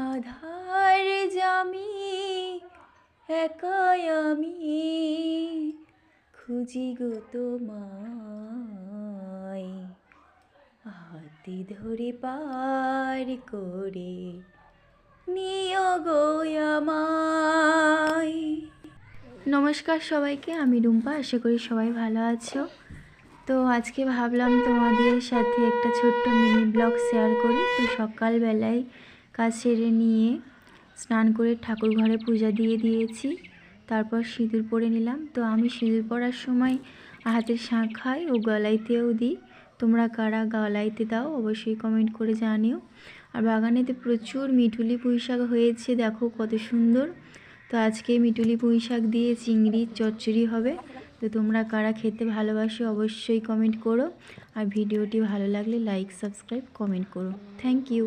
আধার জামি একাই আমি খুঁজি গো তোমায়, হাতে ধরে পার করে নিও গো আমায়। নমস্কার সবাইকে, আমি রুম্পা। আশা করি সবাই ভালো আছো। তো আজকে ভাবলাম তোমাদের সাথে একটা ছোট্ট মিনি ব্লগ শেয়ার করি। তো সকালবেলায় কাজ সেরে নিয়ে স্নান করে ঠাকুর ঘরে পূজা দিয়ে দিয়েছি, তারপর সিঁদুর পরে নিলাম। তো আমি সিঁদুর পরার সময় হাতের শাঁখায় ও গলাইতেও দিই। তোমরা কারা গলাইতে দাও অবশ্যই কমেন্ট করে জানিও। আর বাগানেতে প্রচুর মিঠুলি পুঁই শাক হয়েছে, দেখো কত সুন্দর। তো আজকে মিঠুলি পুঁই শাক দিয়ে চিংড়ির চচ্চড়ি হবে। তো তোমরা কারা খেতে ভালোবাসো অবশ্যই কমেন্ট করো, আর ভিডিওটি ভালো লাগলে লাইক, সাবস্ক্রাইব, কমেন্ট করো। Thank you.